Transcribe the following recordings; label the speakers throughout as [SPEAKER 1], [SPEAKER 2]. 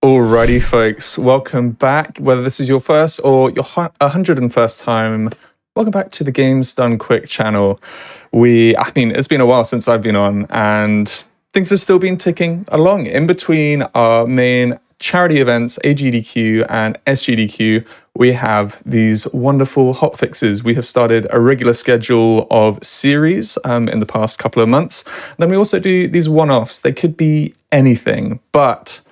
[SPEAKER 1] Alrighty, folks, welcome back. Whether this is your first or your 101st time, welcome back to the Games Done Quick channel. It's been a while since I've been on, and things have still been ticking along. In between our main charity events, GDQ and SGDQ, we have these wonderful hotfixes. We have started a regular schedule of series in the past couple of months. Then we also do these one-offs. They could be anything, but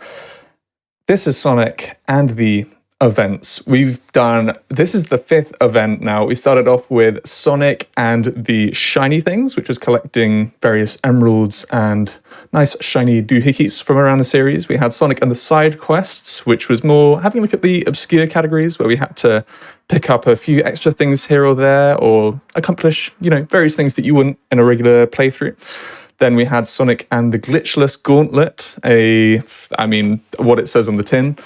[SPEAKER 1] this is Sonic and the events. This is the 5th event now. We started off with Sonic and the shiny things, which was collecting various emeralds and nice shiny doohickeys from around the series. We had Sonic and the side quests, which was more having a look at the obscure categories where we had to pick up a few extra things here or there or accomplish, various things that you wouldn't in a regular playthrough. Then we had Sonic and the Glitchless Gauntlet, what it says on the tin.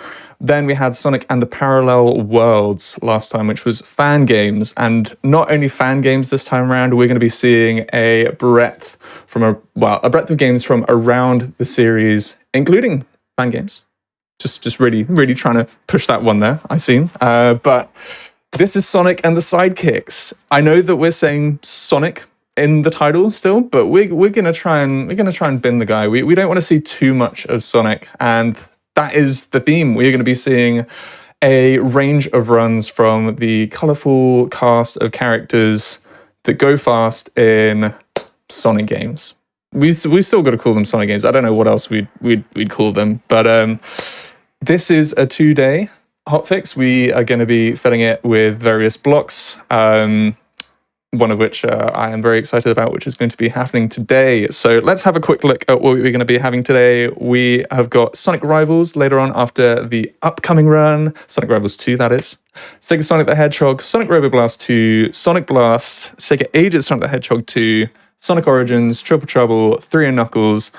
[SPEAKER 1] Then we had Sonic and the Parallel Worlds last time, which was fan games. And not only fan games this time around, we're going to be seeing a breadth of games from around the series, including fan games. Just really, really trying to push that one there, I see. But this is Sonic and the Sidekicks. I know that we're saying Sonic in the title still, but we're gonna try and bin the guy. We don't want to see too much of Sonic, and that is the theme. We're going to be seeing a range of runs from the colorful cast of characters that go fast in Sonic games. We still got to call them Sonic games. I don't know what else we'd call them, but this is a 2-day hotfix. We are going to be filling it with various blocks. One of which I am very excited about, which is going to be happening today. So let's have a quick look at what we're going to be having today. We have got Sonic Rivals later on after the upcoming run, Sonic Rivals 2, that is. Sega Sonic the Hedgehog, Sonic Robo Blast 2, Sonic Blast, Sega Ages Sonic the Hedgehog 2, Sonic Origins, Triple Trouble, 3 and Knuckles,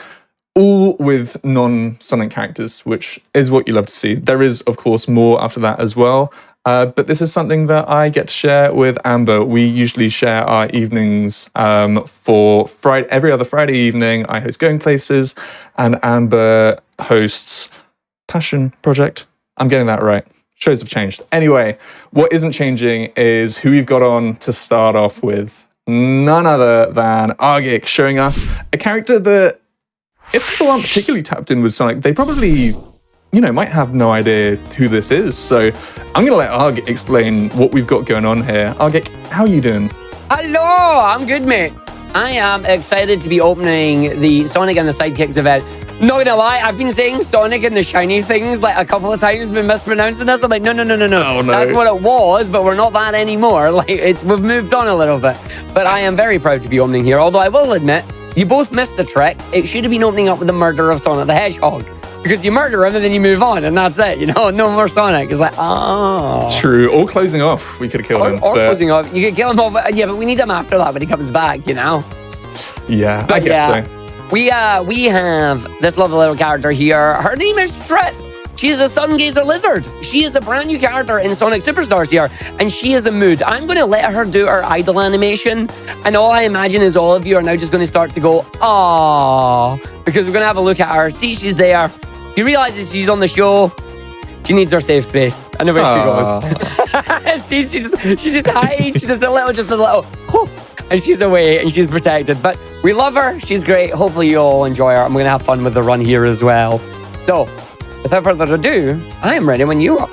[SPEAKER 1] all with non-Sonic characters, which is what you love to see. There is, of course, more after that as well. But this is something that I get to share with Amber. We usually share our evenings for every other Friday evening. I host Going Places, and Amber hosts Passion Project. I'm getting that right. Shows have changed. Anyway, what isn't changing is who we've got on to start off with. None other than argick, showing us a character that, if people aren't particularly tapped in with Sonic, they probably might have no idea who this is. So I'm going to let Arg explain what we've got going on here. Argick, how are you doing?
[SPEAKER 2] Hello, I'm good, mate. I am excited to be opening the Sonic and the Sidekicks event. Not gonna lie, I've been saying Sonic and the shiny things like a couple of times, been mispronouncing this. I'm like, no.
[SPEAKER 1] Oh, no.
[SPEAKER 2] That's what it was, but we're not that anymore. We've moved on a little bit. But I am very proud to be opening here, although I will admit, you both missed the trick. It should have been opening up with the murder of Sonic the Hedgehog. Because you murder him and then you move on, and that's it. No more Sonic. It's like,
[SPEAKER 1] True. Or closing off. We could have killed him.
[SPEAKER 2] Or closing off. You could kill him off. Yeah, but we need him after that when he comes back,
[SPEAKER 1] Yeah, I guess so.
[SPEAKER 2] We have this lovely little character here. Her name is Trip. She is a sun gazer lizard. She is a brand new character in Sonic Superstars here, and she is a mood. I'm going to let her do her idle animation, and all I imagine is all of you are now just going to start to go, aww, because we're going to have a look at her. See, she's there. She realizes she's on the show. She needs her safe space. And away she goes. See, she just hides. She's just a little, whew, and she's away and she's protected. But we love her. She's great. Hopefully you all enjoy her. I'm going to have fun with the run here as well. So, without further ado, I am ready when you are.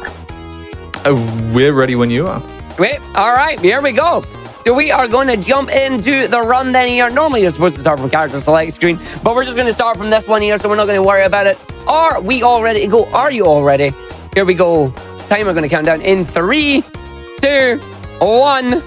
[SPEAKER 1] We're ready when you are.
[SPEAKER 2] Sweet. All right, here we go. So we are going to jump into the run then here. Normally you're supposed to start from character select screen, but we're just going to start from this one here, so we're not going to worry about it. Are we all ready to go? Are you all ready? Here we go. Timer going to count down in 3, 2, 1.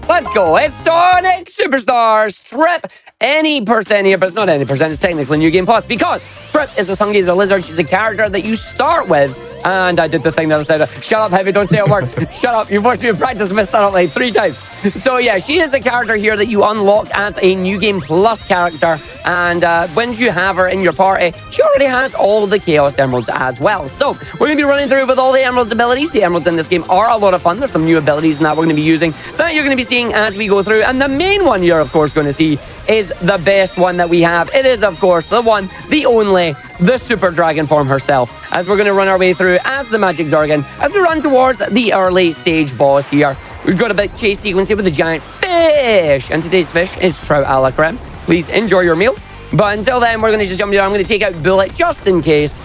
[SPEAKER 2] Let's go. It's Sonic Superstars Trip. Any percent here, but it's not any percent. It's technically New Game Plus because Trip is a sun gazer lizard. She's a character that you start with. And I did the thing that I said, shut up, Heavy, don't say a word. Shut up, you forced me to practice, messed that up like 3 times. So yeah, she is a character here that you unlock as a New Game Plus character. And when you have her in your party, she already has all the Chaos Emeralds as well. So we're going to be running through with all the Emeralds abilities. The Emeralds in this game are a lot of fun. There's some new abilities that we're going to be using that you're going to be seeing as we go through. And the main one you're, of course, going to see is the best one that we have. It is, of course, the one, the only, the Super Dragon form herself. As we're going to run our way through as the Magic Dragon, as we run towards the early stage boss here. We've got a big chase sequence here with the giant fish. And today's fish is trout a la creme. Please enjoy your meal. But until then, we're going to just jump down. I'm going to take out Bullet just in case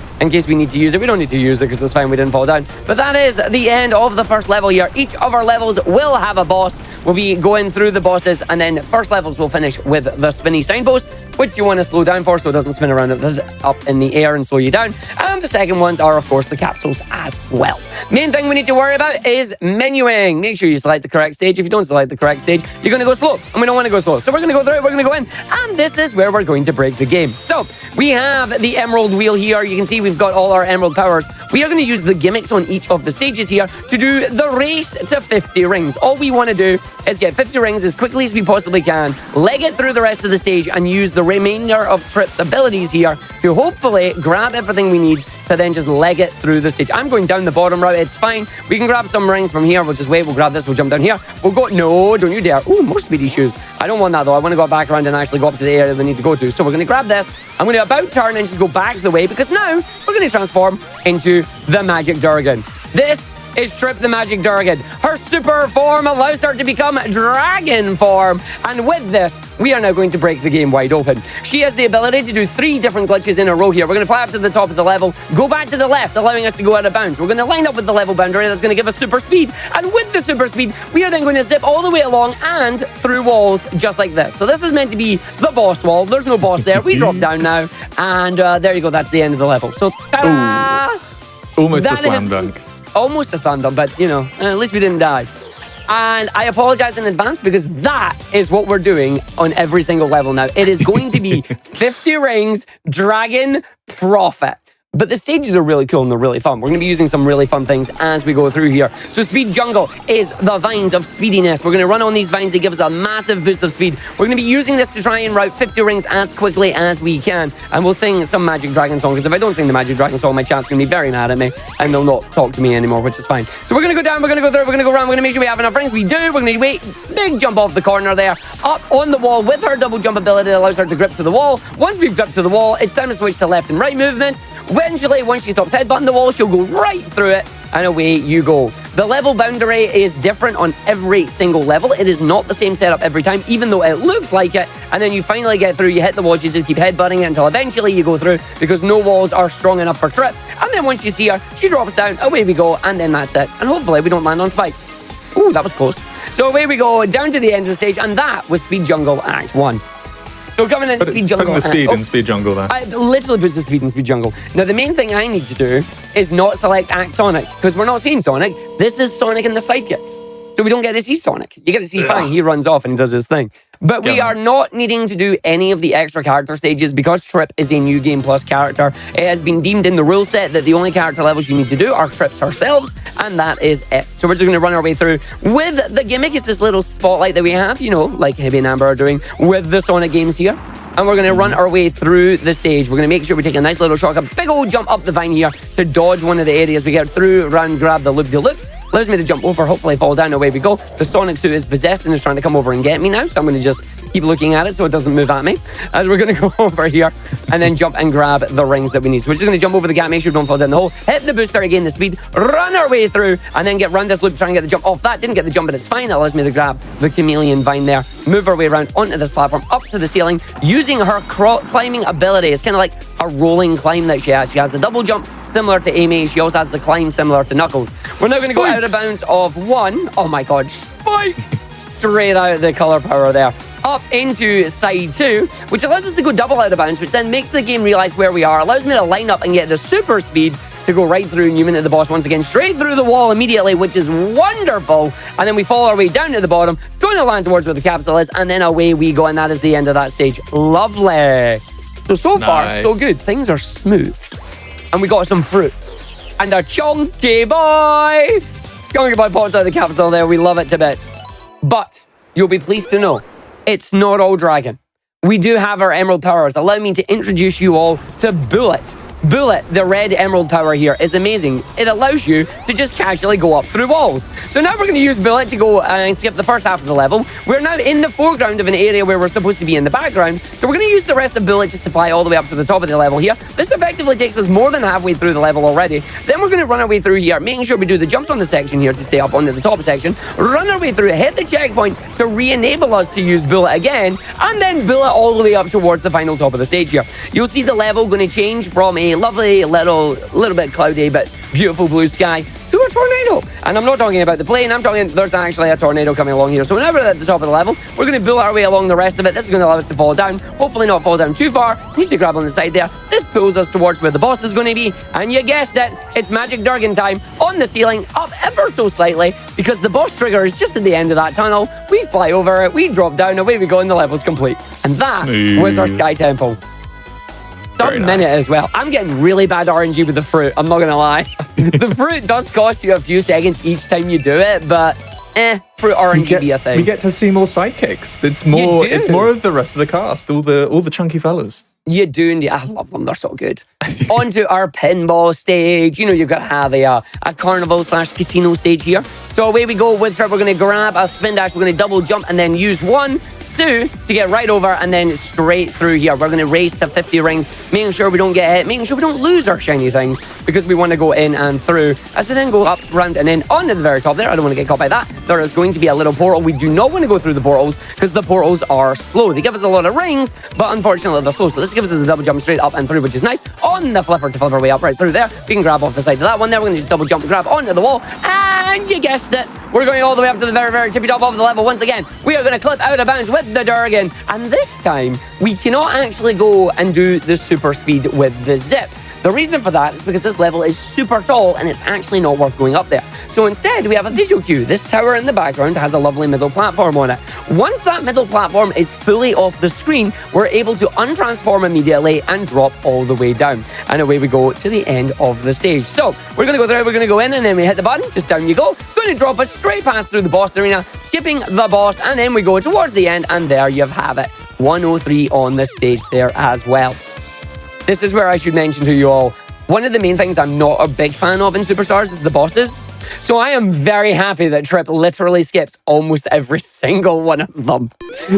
[SPEAKER 2] we need to use it. We don't need to use it because it's fine. We didn't fall down. But that is the end of the first level here. Each of our levels will have a boss. We'll be going through the bosses, and then first levels will finish with the spinny signpost, which you want to slow down for so it doesn't spin around up in the air and slow you down. And the second ones are, of course, the capsules as well. Main thing we need to worry about is menuing. Make sure you select the correct stage. If you don't select the correct stage, you're going to go slow, and we don't want to go slow. So we're going to go through it, we're going to go in, and this is where we're going to break the game. So we have the emerald wheel here. You can see we've got all our emerald powers. We are going to use the gimmicks on each of the stages here to do the race to 50 rings. All we want to do is get 50 rings as quickly as we possibly can, leg it through the rest of the stage, and use the remainder of Trip's abilities here to hopefully grab everything we need to then just leg it through the stage. I'm going down the bottom route. It's fine. We can grab some rings from here. We'll just wait. We'll grab this. We'll jump down here. We'll go. No, don't you dare. Ooh, more speedy shoes. I don't want that, though. I want to go back around and actually go up to the area we need to go to. So we're going to grab this. I'm going to about turn and just go back the way because now we're going to transform into the Magic Dragon. This is Trip the Magic Dragon. Her super form allows her to become dragon form. And with this, we are now going to break the game wide open. She has the ability to do 3 different glitches in a row here. We're going to fly up to the top of the level, go back to the left, allowing us to go out of bounds. We're going to line up with the level boundary that's going to give us super speed. And with the super speed, we are then going to zip all the way along and through walls just like this. So this is meant to be the boss wall. There's no boss there. We drop down now. And there you go. That's the end of the level. So, ta-da!
[SPEAKER 1] Almost a slam dunk.
[SPEAKER 2] Almost a slam dunk, but, you know, at least we didn't die. And I apologize in advance because that is what we're doing on every single level now. It is going to be 50 rings, dragon, profit. But the stages are really cool and they're really fun. We're going to be using some really fun things as we go through here. So Speed Jungle is the vines of speediness. We're going to run on these vines. They give us a massive boost of speed. We're going to be using this to try and route 50 rings as quickly as we can. And we'll sing some Magic Dragon song, because if I don't sing the Magic Dragon song, my chat's going to be very mad at me and they'll not talk to me anymore, which is fine. So we're going to go down, we're going to go through, we're going to go around, we're going to make sure we have enough rings. We do. We're going to wait. Big jump off the corner there. Up on the wall with her double jump ability that allows her to grip to the wall. Once we've gripped to the wall, it's time to switch to left and right movements. Eventually, once she stops headbutting the wall, she'll go right through it, and away you go. The level boundary is different on every single level. It is not the same setup every time, even though it looks like it. And then you finally get through, you hit the walls, you just keep headbutting it until eventually you go through, because no walls are strong enough for Trip. And then once you see her, she drops down, away we go, and then that's it. And hopefully we don't land on spikes. Ooh, that was close. So away we go, down to the end of the stage, and that was Speed Jungle Act 1. So coming in Speed Jungle.
[SPEAKER 1] Putting the speed in Speed Jungle there.
[SPEAKER 2] I literally put the speed in Speed Jungle. Now, the main thing I need to do is not select Act Sonic, because we're not seeing Sonic. This is Sonic and the Sidekicks. So we don't get to see Sonic. You get to see fine. He runs off and does his thing. But we are not needing to do any of the extra character stages because Trip is a new Game Plus character. It has been deemed in the rule set that the only character levels you need to do are Trips herself, and that is it. So we're just going to run our way through with the gimmick. It's this little spotlight that we have, you know, like Hibby and Amber are doing with the Sonic games here. And we're going to run our way through the stage. We're going to make sure we take a nice little shot, a big old jump up the vine here to dodge one of the areas. We get through, run, grab the loop-de-loops. Allows me to jump over, hopefully fall down, away we go. The Sonic suit is possessed and is trying to come over and get me now, so I'm going to just keep looking at it so it doesn't move at me. As we're going to go over here and then jump and grab the rings that we need. So we're just going to jump over the gap, make sure we don't fall down the hole, hit the booster, again the speed, run our way through, and then get run this loop, try and get the jump off that. Didn't get the jump, but it's fine. It allows me to grab the chameleon vine there, move our way around onto this platform, up to the ceiling, using her climbing ability. It's kind of like a rolling climb that she has. She has a double jump, similar to Amy. She also has the climb similar to Knuckles. We're now going to go out of bounds of 1. Oh my god, spike! Straight out of the color power there. Up into side 2, which allows us to go double out of bounds, which then makes the game realize where we are, allows me to line up and get the super speed to go right through Newman at the boss once again, straight through the wall immediately, which is wonderful. And then we follow our way down to the bottom, going to land towards where the capsule is, and then away we go, and that is the end of that stage. Lovely. So far, so good. Things are smooth. And we got some fruit. And a chunky boy. Chunky boy pops out of the capsule there. We love it to bits. But you'll be pleased to know, it's not all dragon. We do have our emerald powers. Allow me to introduce you all to Bullet. Bullet, the red emerald tower here, is amazing. It allows you to just casually go up through walls. So now we're going to use Bullet to go and skip the first half of the level. We're now in the foreground of an area where we're supposed to be in the background. So we're going to use the rest of Bullet just to fly all the way up to the top of the level here. This effectively takes us more than halfway through the level already. Then we're going to run our way through here, making sure we do the jumps on the section here to stay up onto the top section. Run our way through, hit the checkpoint to re-enable us to use Bullet again, and then Bullet all the way up towards the final top of the stage here. You'll see the level going to change from a lovely little bit cloudy but beautiful blue sky to a tornado. And I'm not talking about the plane, I'm talking there's actually a tornado coming along here. So whenever we're at the top of the level, we're going to build our way along the rest of it. This is going to allow us to fall down, hopefully not fall down too far. Need to grab on the side there. This pulls us towards where the boss is going to be, and you guessed it, it's Magic Durgan time on the ceiling, up ever so slightly, because the boss trigger is just at the end of that tunnel. We fly over it, we drop down, away we go, and the level's complete. And that was our Sky Temple. Minute as well. I'm getting really bad RNG with the fruit, I'm not gonna lie. The fruit does cost you a few seconds each time you do it, but fruit RNG be a thing.
[SPEAKER 1] We get to see more sidekicks. It's more of the rest of the cast, all the chunky fellas.
[SPEAKER 2] You do indeed. I love them, they're so good. On to our pinball stage. You know, you've got to have a carnival / casino stage here. So away we go with Trip. We're going to grab a spin dash, we're going to double jump and then use 1, 2 to get right over and then straight through here. We're going to race to 50 rings, making sure we don't get hit, making sure we don't lose our shiny things, because we want to go in and through. As we then go up, round, and in onto the very top there, I don't want to get caught by that. There is going to be a little portal. We do not want to go through the portals because the portals are slow. They give us a lot of rings, but unfortunately they're slow. So this gives us a double jump straight up and through, which is nice. On the flipper to flip our way up right through there. We can grab off the side of that one there. We're going to just double jump and grab onto the wall. And you guessed it, we're going all the way up to the very, very tippy top of the level once again. We are going to clip out of bounds with the Durgan. And this time, we cannot actually go and do the super speed with the zip. The reason for that is because this level is super tall and it's actually not worth going up there. So instead, we have a visual cue. This tower in the background has a lovely middle platform on it. Once that middle platform is fully off the screen, we're able to untransform immediately and drop all the way down. And away we go to the end of the stage. So we're going to go there, we're going to go in, and then we hit the button, just down you go. Going to drop us straight past through the boss arena, skipping the boss, and then we go towards the end, and there you have it. 103 on the stage there as well. This is where I should mention to you all, one of the main things I'm not a big fan of in Superstars is the bosses. So I am very happy that Trip literally skips almost every single one of them.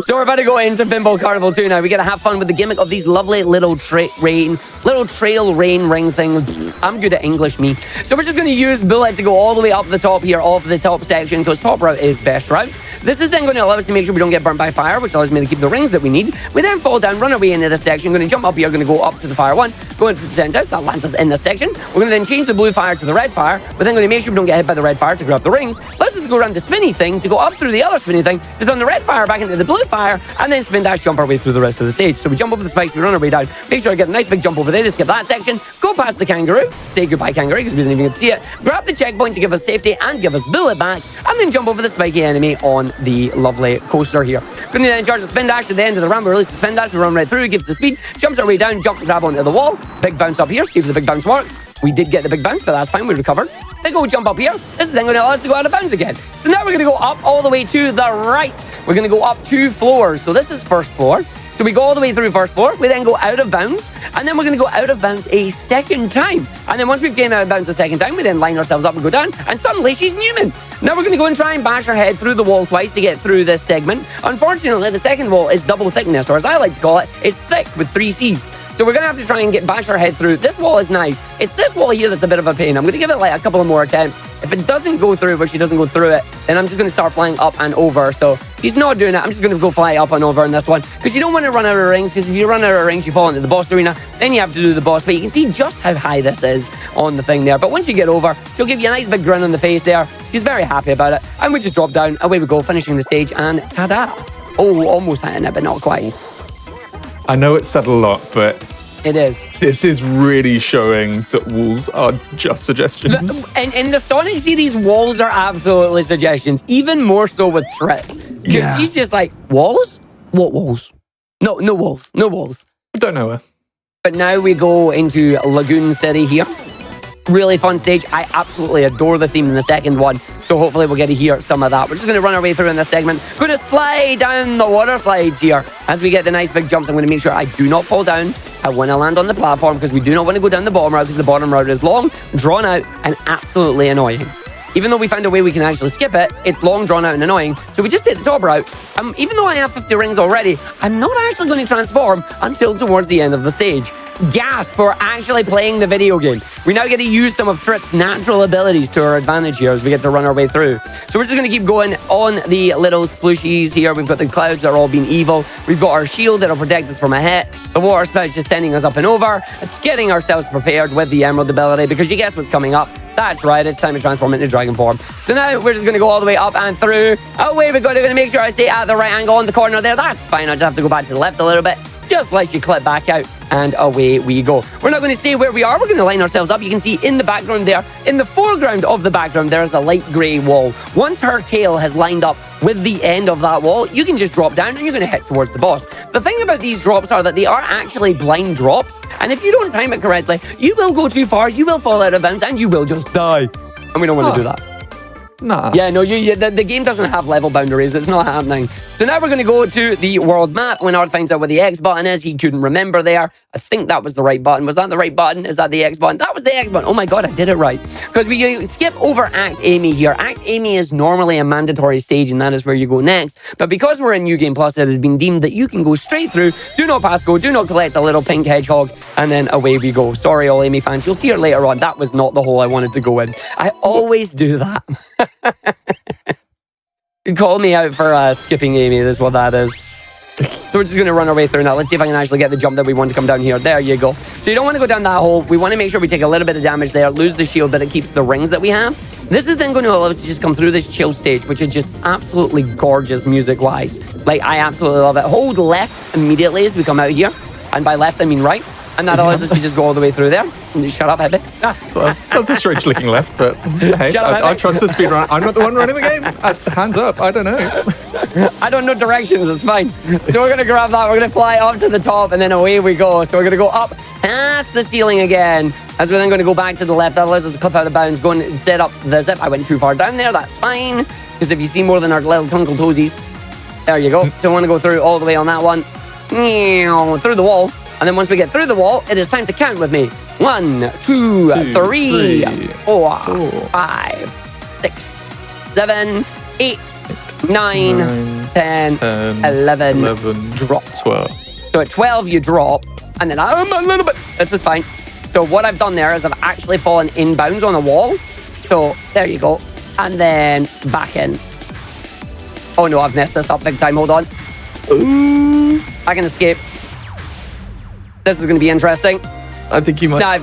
[SPEAKER 2] So we're about to go into Pinball Carnival 2 now. We gotta have fun with the gimmick of these lovely little trail rain ring things. I'm good at English, me. So we're just gonna use Bullet to go all the way up the top here, off the top section, because top route is best route. This is then going to allow us to make sure we don't get burnt by fire, which allows me to keep the rings that we need. We then fall down, run our way into this section. We're going to jump up here, going to go up to the fire once, go into the center. That lands us in this section. We're going to then change the blue fire to the red fire. We're then going to make sure we don't get hit by the red fire to grab the rings. Let's just go around the spinny thing to go up through the other spinny thing to turn the red fire back into the blue fire, and then spin dash jump our way through the rest of the stage. So we jump over the spikes, we run our way down, make sure I get a nice big jump over there to skip that section, go past the kangaroo, say goodbye kangaroo because we didn't even get to see it, grab the checkpoint to give us safety and give us Bullet back, and then jump over the spiky enemy on the lovely coaster here. Going to then charge the spin dash at the end of the ramp. We release the spin dash, we run right through, gives the speed, jumps our way down, jump, grab onto the wall, big bounce up here, see if the big bounce works. We did get the big bounce, but that's fine, we recovered. Then go jump up here. This is then going to allow us to go out of bounds again. So now we're going to go up all the way to the right. We're going to go up 2 floors. So this is first floor. So we go all the way through first floor. We then go out of bounds. And then we're going to go out of bounds a second time. And then once we've came out of bounds a second time, we then line ourselves up and go down. And suddenly she's Newman. Now we're going to go and try and bash our head through the wall twice to get through this segment. Unfortunately, the second wall is double thickness, or as I like to call it, it's thick with 3 C's. So we're going to have to try and bash our head through. This wall is nice. It's this wall here that's a bit of a pain. I'm going to give it like a couple of more attempts. If it doesn't go through, but she doesn't go through it, then I'm just going to start flying up and over. So he's not doing it. I'm just going to go fly up and over in this one. Because you don't want to run out of rings, because if you run out of rings, you fall into the boss arena. Then you have to do the boss. But you can see just how high this is on the thing there. But once you get over, she'll give you a nice big grin on the face there. She's very happy about it. And we just drop down. Away we go, finishing the stage. And ta-da. Oh, almost hitting it, but not quite.
[SPEAKER 1] I know it's said a lot, but
[SPEAKER 2] it is.
[SPEAKER 1] This is really showing that walls are just suggestions.
[SPEAKER 2] And in the Sonic series, walls are absolutely suggestions. Even more so with Trip. Because he's just like, walls? What walls? No walls. No walls.
[SPEAKER 1] I don't know her.
[SPEAKER 2] But now we go into Lagoon City here. Really fun stage. I absolutely adore the theme in the second one. So hopefully we'll get to hear some of that. We're just going to run our way through in this segment. Going to slide down the water slides here. As we get the nice big jumps, I'm going to make sure I do not fall down. I want to land on the platform because we do not want to go down the bottom route because the bottom route is long, drawn out, and absolutely annoying. Even though we found a way we can actually skip it, it's long, drawn out, and annoying. So we just take the top route. Even though I have 50 rings already, I'm not actually going to transform until towards the end of the stage. Gasp for actually playing the video game. We now get to use some of Trip's natural abilities to our advantage here as we get to run our way through. So we're just going to keep going on the little splooshies here. We've got the clouds that are all being evil. We've got our shield that'll protect us from a hit. The water spout's just sending us up and over. It's getting ourselves prepared with the emerald ability because you guess what's coming up. That's right, it's time to transform into dragon form. So now we're just going to go all the way up and through. Away we go. They're going to make sure I stay at the right angle on the corner there. That's fine. I just have to go back to the left a little bit. Just lets you clip back out, and away we go. We're not going to stay where we are. We're going to line ourselves up. You can see in the background there, in the foreground of the background, there is a light grey wall. Once her tail has lined up with the end of that wall, you can just drop down and you're going to head towards the boss. The thing about these drops are that they are actually blind drops, and if you don't time it correctly, you will go too far, you will fall out of bounds, and you will just die. And we don't want to do that.
[SPEAKER 1] Nah.
[SPEAKER 2] Yeah, no, the game doesn't have level boundaries. It's not happening. So now we're going to go to the world map. When Art finds out where the X button is, he couldn't remember there. I think that was the right button. Was that the right button? Is that the X button? That was the X button. Oh my God, I did it right. Because we skip over Act Amy here. Act Amy is normally a mandatory stage, and that is where you go next. But because we're in New Game Plus, it has been deemed that you can go straight through, do not pass go, do not collect the little pink hedgehog, and then away we go. Sorry, all Amy fans. You'll see her later on. That was not the hole I wanted to go in. I always do that. You call me out for skipping Amy. That's what that is. So we're just going to run our way through now. Let's see if I can actually get the jump that we want to come down here. There you go. So you don't want to go down that hole. We want to make sure we take a little bit of damage there, lose the shield, but it keeps the rings that we have. This is then going to allow us to just come through this chill stage, which is just absolutely gorgeous music-wise. Like, I absolutely love it. Hold left immediately as we come out here. And by left, I mean right. And that allows us to just go all the way through there. Shut up, Heavy.
[SPEAKER 1] That's a strange looking left, but hey, I trust the speedrun. I'm not the one running the game. Hands up, I don't know.
[SPEAKER 2] I don't know directions, it's fine. So we're going to grab that, we're going to fly up to the top, and then away we go. So we're going to go up past the ceiling again, as we're then going to go back to the left. That allows us to clip out of bounds, go and set up the zip. I went too far down there, that's fine. Because if you see more than our little twinkle toesies, there you go. So I want to go through all the way on that one. Through the wall. And then once we get through the wall, it is time to count with me. 1, 2, 3, 4, 5, 6, 7, 8, 9, 10, 11, drop. 12. So at 12, you drop. And then I'm a little bit... This is fine. So what I've done there is I've actually fallen inbounds on a wall. So there you go. And then back in. Oh no, I've messed this up big time. Hold on. I can escape. This is going to be interesting.
[SPEAKER 1] I think you might...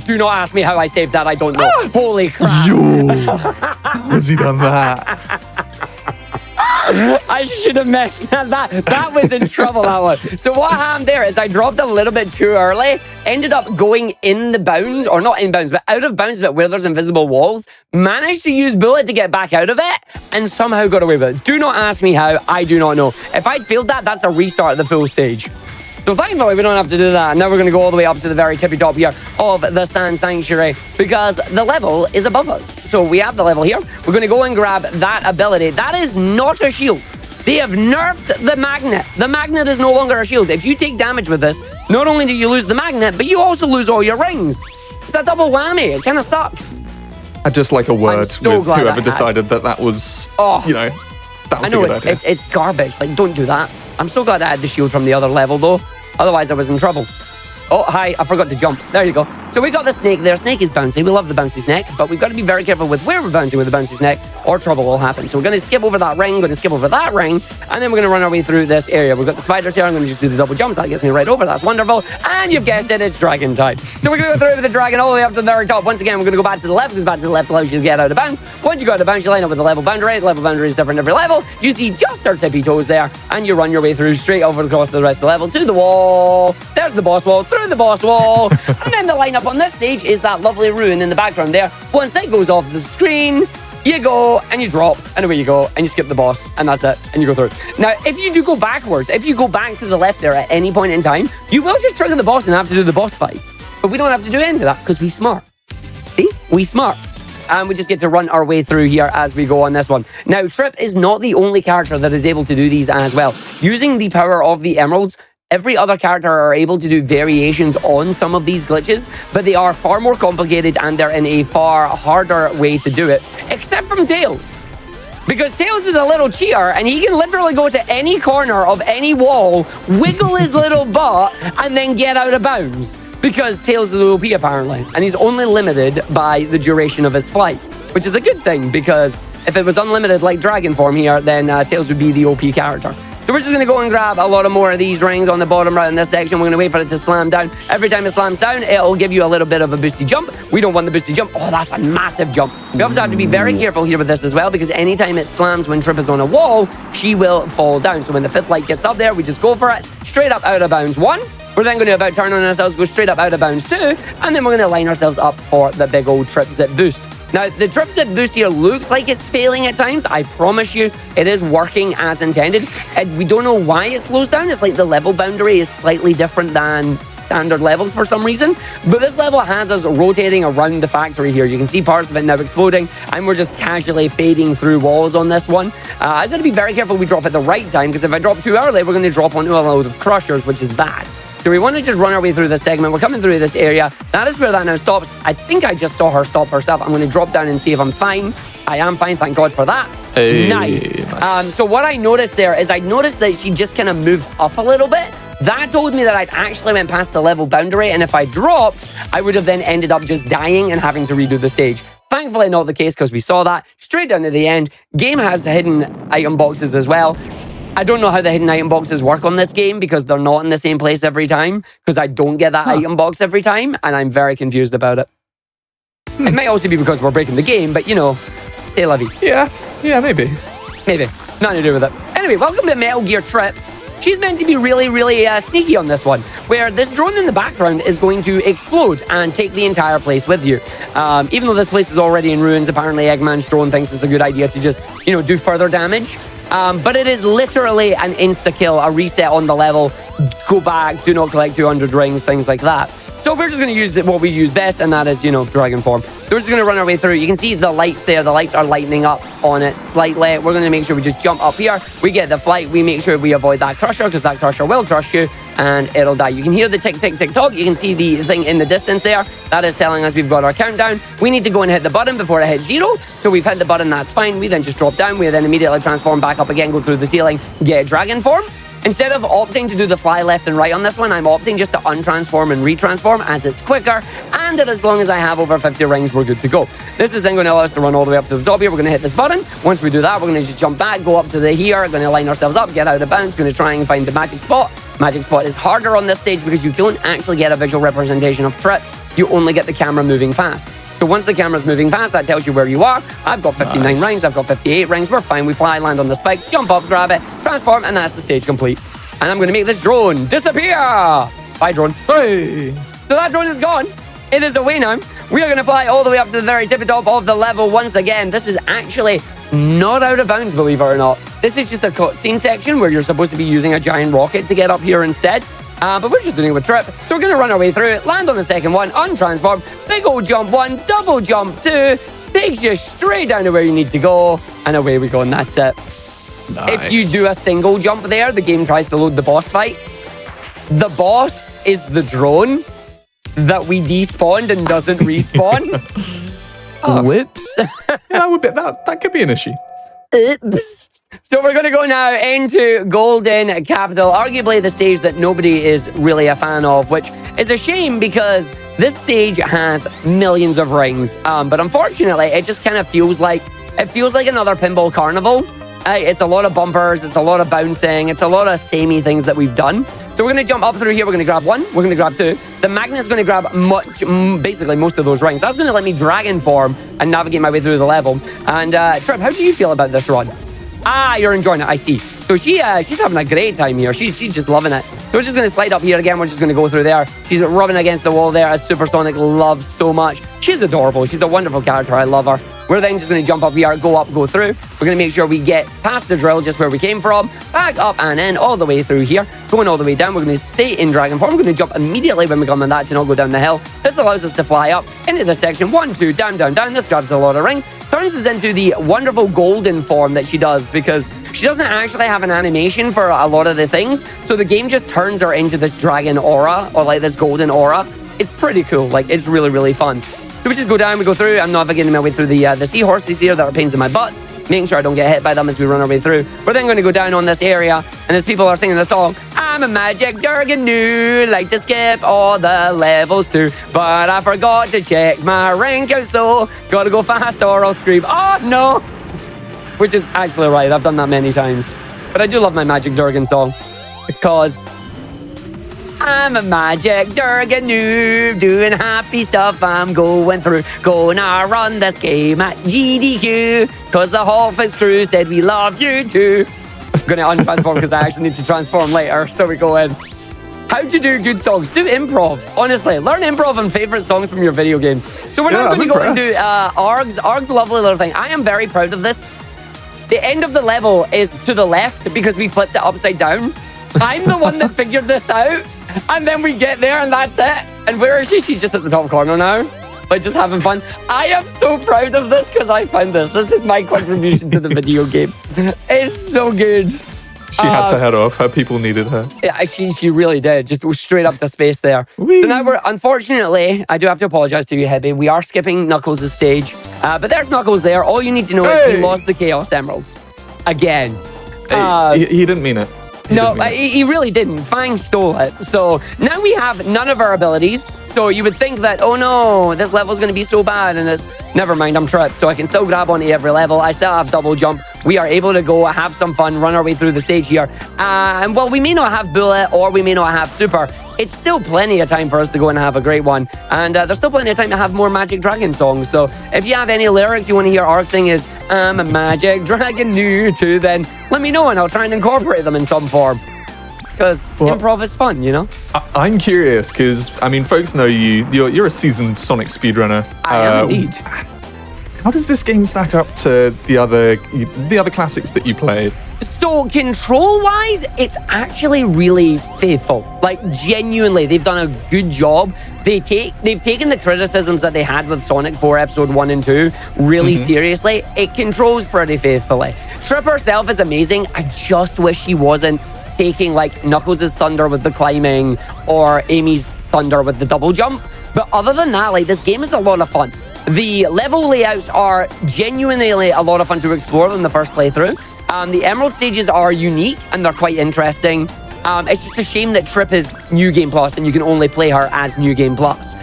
[SPEAKER 2] Do not ask me how I saved that. I don't know. Holy crap.
[SPEAKER 1] Yo. How has he done that?
[SPEAKER 2] I should have messed that. That was in trouble, that one. So what happened there is I dropped a little bit too early, ended up going in the bound, or not in bounds, but out of bounds, but where there's invisible walls, managed to use bullet to get back out of it, and somehow got away with it. Do not ask me how. I do not know. If I'd failed that, that's a restart of the full stage. So thankfully, we don't have to do that. Now we're going to go all the way up to the very tippy top here of the Sand Sanctuary because the level is above us. So we have the level here. We're going to go and grab that ability. That is not a shield. They have nerfed the magnet. The magnet is no longer a shield. If you take damage with this, not only do you lose the magnet, but you also lose all your rings. It's a double whammy. It kind of sucks.
[SPEAKER 1] I'd just like a word with whoever decided that was, you know, that was a good idea.
[SPEAKER 2] It's garbage. Like, don't do that. I'm so glad I had the shield from the other level, though. Otherwise, I was in trouble. Oh, hi. I forgot to jump. There you go. So we got the snake there. Snake is bouncy. We love the bouncy snake, but we've got to be very careful with where we're bouncing with the bouncy snake, or trouble will happen. So we're going to skip over that ring, going to skip over that ring, and then we're going to run our way through this area. We've got the spiders here. I'm going to just do the double jumps. That gets me right over. That's wonderful. And you've guessed it, it's dragon time. So we're going to go through with the dragon all the way up to the very top. Once again, we're going to go back to the left, because back to the left allows you to get out of bounds. Once you go out of bounds, you line up with the level boundary. The level boundary is different every level. You see just our tippy toes there, and you run your way through straight over across the rest of the level to the wall. There's the boss wall, through the boss wall. And then the lineup on this stage is that lovely ruin in the background there. Once it goes off the screen, you go and you drop, and away you go, and you skip the boss, and that's it, and you go through. Now, if you do go backwards, if you go back to the left there at any point in time, you will just trigger the boss and have to do the boss fight. But we don't have to do any of that because we smart. See? We smart. And we just get to run our way through here as we go on this one. Now, Trip is not the only character that is able to do these as well. Using the power of the emeralds, every other character are able to do variations on some of these glitches, but they are far more complicated and they're in a far harder way to do it, except from Tails. Because Tails is a little cheater and he can literally go to any corner of any wall, wiggle his little butt, and then get out of bounds. Because Tails is OP apparently, and he's only limited by the duration of his flight, which is a good thing because if it was unlimited like Dragon form here, then Tails would be the OP character. So we're just going to go and grab a lot of more of these rings on the bottom right in this section. We're going to wait for it to slam down. Every time it slams down, it'll give you a little bit of a boosty jump. We don't want the boosty jump. Oh, that's a massive jump. We also have to be very careful here with this as well because anytime it slams when Trip is on a wall, she will fall down. So when the fifth light gets up there, we just go for it. Straight up out of bounds 1. We're then going to about turn on ourselves, go straight up out of bounds 2, and then we're going to line ourselves up for the big old Trip Zip boost. Now, the Trip Zip boost here looks like it's failing at times. I promise you, it is working as intended. And we don't know why it slows down. It's like the level boundary is slightly different than standard levels for some reason. But this level has us rotating around the factory here. You can see parts of it now exploding, and we're just casually fading through walls on this one. I've got to be very careful we drop at the right time, because if I drop too early, we're going to drop onto a load of crushers, which is bad. So we want to just run our way through this segment. We're coming through this area. That is where that now stops. I think I just saw her stop herself. I'm going to drop down and see if I'm fine. I am fine, thank God for that.
[SPEAKER 1] Hey,
[SPEAKER 2] nice.
[SPEAKER 1] nice.
[SPEAKER 2] So what I noticed there is I noticed that she just kind of moved up a little bit. That told me that I'd actually went past the level boundary, and if I dropped, I would have then ended up just dying and having to redo the stage. Thankfully not the case because we saw that. Straight down to the end. Game has hidden item boxes as well. I don't know how the hidden item boxes work on this game because they're not in the same place every time, because I don't get that item box every time, and I'm very confused about it. It might also be because we're breaking the game, but you know, c'est la vie.
[SPEAKER 1] Yeah, maybe.
[SPEAKER 2] Maybe. Nothing to do with it. Anyway, welcome to Metal Gear Trip. She's meant to be really, really sneaky on this one, where this drone in the background is going to explode and take the entire place with you. Even though this place is already in ruins, apparently Eggman's drone thinks it's a good idea to just, you know, do further damage. But it is literally an insta-kill, a reset on the level, go back, do not collect 200 rings, things like that. So we're just going to use what we use best, and that is, you know, Dragon form. So we're just going to run our way through. You can see the lights there. The lights are lightening up on it slightly. We're going to make sure we just jump up here. We get the flight. We make sure we avoid that crusher, because that crusher will crush you, and it'll die. You can hear the tick, tick, tick, tock. You can see the thing in the distance there. That is telling us we've got our countdown. We need to go and hit the button before it hits 0. So we've hit the button. That's fine. We then just drop down. We then immediately transform back up again, go through the ceiling, get Dragon form. Instead of opting to do the fly left and right on this one, I'm opting just to untransform and retransform, as it's quicker, and that as long as I have over 50 rings, we're good to go. This is then going to allow us to run all the way up to the top here. We're going to hit this button. Once we do that, we're going to just jump back, go up to the here, going to line ourselves up, get out of bounds, going to try and find the magic spot. Magic spot is harder on this stage because you don't actually get a visual representation of Trip. You only get the camera moving fast. So once the camera's moving fast, that tells you where you are. I've got 59 rings, I've got 58 rings. We're fine. We fly, land on the spikes, jump up, grab it, transform, and that's the stage complete. And I'm going to make this drone disappear. Bye, drone.
[SPEAKER 1] Hey.
[SPEAKER 2] So that drone is gone. It is away now. We are going to fly all the way up to the very tippy top of the level once again. This is actually not out of bounds, believe it or not. This is just a cutscene section where you're supposed to be using a giant rocket to get up here instead. But we're just doing it with Trip. So we're going to run our way through it, land on the second one, untransform, big old jump 1, double jump 2, takes you straight down to where you need to go, and away we go, and that's it.
[SPEAKER 1] Nice.
[SPEAKER 2] If you do a single jump there, the game tries to load the boss fight. The boss is the drone that we despawned and doesn't respawn.
[SPEAKER 1] Whoops. That could be an issue.
[SPEAKER 2] Oops. So we're going to go now into Golden Capital, arguably the stage that nobody is really a fan of, which is a shame because this stage has millions of rings. But unfortunately, it just kind of feels like another pinball carnival. It's a lot of bumpers, it's a lot of bouncing, it's a lot of samey things that we've done. So we're going to jump up through here, we're going to grab 1, we're going to grab 2. The magnet's going to grab basically most of those rings. That's going to let me Dragon form and navigate my way through the level. And Trip, how do you feel about this run? You're enjoying it, I see. So she's having a great time here. She's just loving it. So we're just going to slide up here again. We're just going to go through there. She's rubbing against the wall there, as Supersonic loves so much. She's adorable. She's a wonderful character. I love her. We're then just going to jump up here, go up, go through. We're going to make sure we get past the drill just where we came from, back up and in, all the way through here, going all the way down. We're going to stay in dragon form. We're going to jump immediately when we come on that to not go down the hill. This allows us to fly up into the section. 1, 2, down, down, down. This grabs a lot of rings. Turns us into the wonderful golden form that she does, because she doesn't actually have an animation for a lot of the things. So the game just turns her into this dragon aura, or like this golden aura. It's pretty cool. Like, it's really, really fun. So we just go down, we go through. I'm navigating my way through the seahorses here that are pains in my butts, making sure I don't get hit by them as we run our way through. We're then going to go down on this area, and as people are singing the song, I'm a magic Durganu, like to skip all the levels too, but I forgot to check my rank out, so gotta go fast or I'll scream, oh no! Which is actually right, I've done that many times. But I do love my magic Durgan song, because I'm a magic Durgan noob, doing happy stuff I'm going through. Gonna run this game at GDQ, cause the Hotfix crew said we love you too. I'm gonna untransform because I actually need to transform later, so we go in. How to do good songs. Do improv. Honestly, learn improv and favorite songs from your video games. So we're now going to go into Arg's lovely little thing. I am very proud of this. The end of the level is to the left because we flipped it upside down. I'm the one that figured this out. And then we get there and that's it. And where is she? She's just at the top corner now. Like, just having fun. I am so proud of this because I found this. This is my contribution to the video game. It's so good.
[SPEAKER 1] She had to head off. Her people needed her.
[SPEAKER 2] Yeah, she really did. Just straight up to space there.
[SPEAKER 1] Whee.
[SPEAKER 2] So now we're, unfortunately, I do have to apologize to you, Hebby. We are skipping Knuckles' stage. But there's Knuckles there. All you need to know is he lost the Chaos Emeralds. Again.
[SPEAKER 1] He didn't mean it.
[SPEAKER 2] He really didn't. Fang stole it. So now we have none of our abilities. So you would think that, oh no, this level is going to be so bad. And it's, never mind, I'm tripped. So I can still grab onto every level. I still have double jump. We are able to go have some fun, run our way through the stage here. And while we may not have bullet or we may not have super, it's still plenty of time for us to go and have a great one. And there's still plenty of time to have more Magic Dragon songs. So if you have any lyrics you want to hear Arg sing is, I'm a Magic Dragon new too, then let me know and I'll try and incorporate them in some form. Because improv is fun, you know?
[SPEAKER 1] I'm curious because, I mean, folks know you're a seasoned Sonic speedrunner.
[SPEAKER 2] I am indeed.
[SPEAKER 1] How does this game stack up to the other classics that you played?
[SPEAKER 2] So control-wise, it's actually really faithful. Like, genuinely, they've done a good job. They've taken the criticisms that they had with Sonic 4 Episode 1 and 2 really seriously. It controls pretty faithfully. Trip herself is amazing. I just wish she wasn't taking, like, Knuckles' thunder with the climbing or Amy's thunder with the double jump. But other than that, like, this game is a lot of fun. The level layouts are genuinely a lot of fun to explore in the first playthrough. The Emerald stages are unique and they're quite interesting. It's just a shame that Trip is New Game Plus and you can only play her as New Game Plus.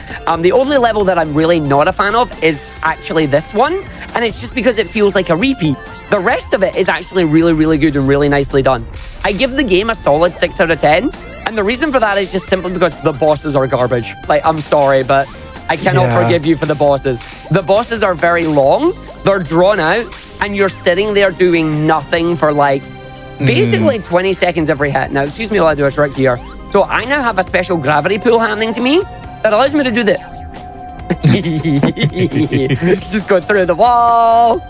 [SPEAKER 2] The only level that I'm really not a fan of is actually this one, and it's just because it feels like a repeat. The rest of it is actually really, really good and really nicely done. I give the game a solid 6 out of 10, and the reason for that is just simply because the bosses are garbage. Like, I'm sorry, but I cannot forgive you for the bosses. The bosses are very long, they're drawn out, and you're sitting there doing nothing for like basically 20 seconds every hit. Now, excuse me while I do a trick here. So I now have a special gravity pull happening to me that allows me to do this. Just go through the wall,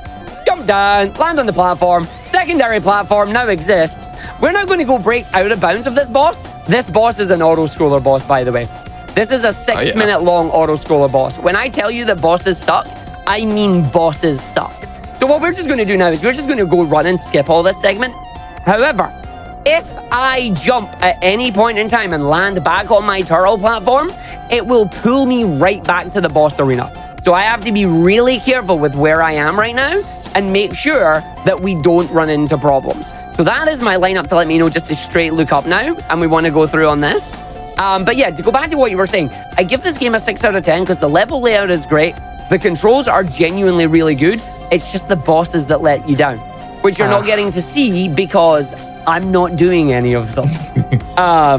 [SPEAKER 2] jump down, land on the platform. Secondary platform now exists. We're now going to go break out of bounds of this boss. This boss is an auto-scroller boss, by the way. This is a 6-minute long auto-scroller boss. When I tell you that bosses suck, I mean bosses suck. So what we're just going to do now is we're just going to go run and skip all this segment. However, if I jump at any point in time and land back on my turtle platform, it will pull me right back to the boss arena. So I have to be really careful with where I am right now and make sure that we don't run into problems. So that is my lineup to let me know just to straight look up now, and we want to go through on this. But yeah, to go back to what you were saying, I give this game a 6 out of 10 because the level layout is great. The controls are genuinely really good. It's just the bosses that let you down, which you're not getting to see because I'm not doing any of them,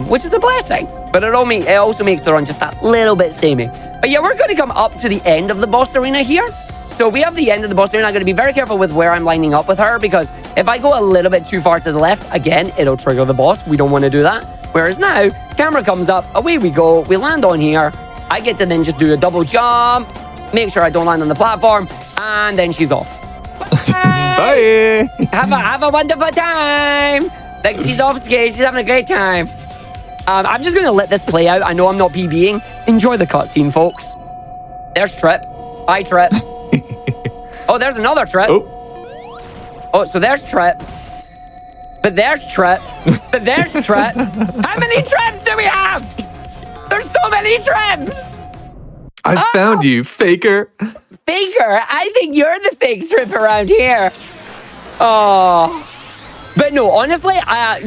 [SPEAKER 2] which is a blessing. But it also makes the run just that little bit samey. But yeah, we're going to come up to the end of the boss arena here. So we have the end of the boss arena. I'm going to be very careful with where I'm lining up with her because if I go a little bit too far to the left, again, it'll trigger the boss. We don't want to do that. Whereas now, camera comes up, away we go, we land on here. I get to then just do a double jump, make sure I don't land on the platform, And then she's off.
[SPEAKER 1] Bye.
[SPEAKER 2] Have a wonderful time. Like, she's off skate. She's having a great time. I'm just going to let this play out. I know I'm not PBing. Enjoy the cutscene, folks. There's Trip. Bye, Trip. Oh, there's another Trip. Oh, so there's Trip. But there's Trip. But there's Trip. How many Trips do we have? There's so many Trips.
[SPEAKER 1] I found you, faker.
[SPEAKER 2] Faker? I think you're the fake Trip around here. Oh. But no, honestly,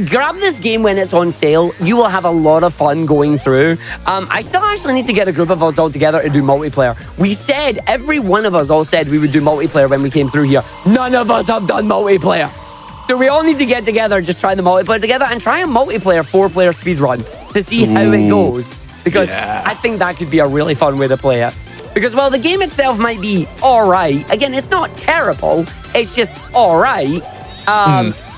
[SPEAKER 2] grab this game when it's on sale. You will have a lot of fun going through. I still actually need to get a group of us all together to do multiplayer. We said, every one of us all said we would do multiplayer when we came through here. None of us have done multiplayer. So we all need to get together, just try the multiplayer together and try a multiplayer 4-player speedrun to see how it goes. Because I think that could be a really fun way to play it. Because while the game itself might be all right, again, it's not terrible. It's just all right.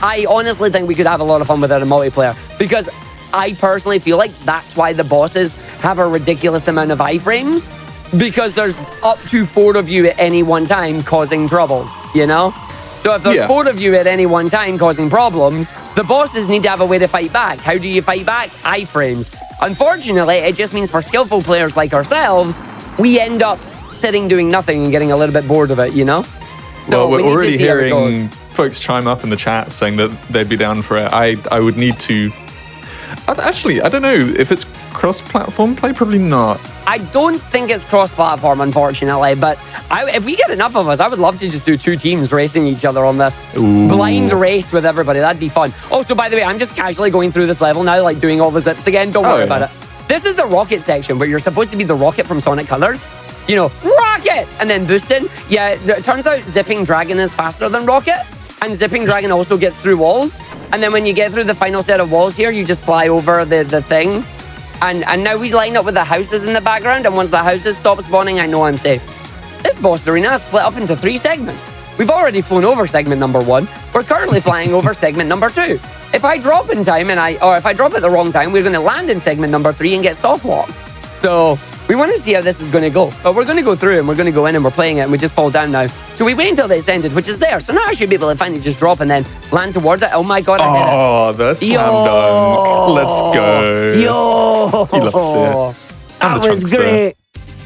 [SPEAKER 2] I honestly think we could have a lot of fun with it in multiplayer. Because I personally feel like that's why the bosses have a ridiculous amount of iframes. Because there's up to 4 of you at any one time causing trouble, you know? So if there's 4 of you at any one time causing problems, the bosses need to have a way to fight back. How do you fight back? Iframes. Unfortunately, it just means for skillful players like ourselves, we end up sitting doing nothing and getting a little bit bored of it, you know?
[SPEAKER 1] Well, we're already hearing folks chime up in the chat saying that they'd be down for it. I would need to... Actually, I don't know if it's cross-platform play. Probably not.
[SPEAKER 2] I don't think it's cross-platform, unfortunately, but if we get enough of us, I would love to just do 2 teams racing each other on this. Blind race with everybody. That'd be fun. Also, by the way, I'm just casually going through this level now, like doing all the zips again. Don't worry about it. This is the rocket section where you're supposed to be the rocket from Sonic Colors. You know, rocket! And then boosting. Yeah, it turns out zipping dragon is faster than rocket. And zipping dragon also gets through walls. And then when you get through the final set of walls here, you just fly over the thing. And now we line up with the houses in the background. And once the houses stop spawning, I know I'm safe. This boss arena is split up into 3 segments. We've already flown over segment number 1. We're currently flying over segment number 2. If I drop in time or if I drop at the wrong time, we're going to land in segment number 3 and get soft walked. So we want to see how this is going to go. But we're going to go through and we're going to go in and we're playing it and we just fall down now. So we wait until it's ended, which is there. So now I should be able to finally just drop and then land towards it. Oh my God, I hit it.
[SPEAKER 1] Oh, the slam dunk. Let's go.
[SPEAKER 2] Yo.
[SPEAKER 1] He loves it.
[SPEAKER 2] That was great.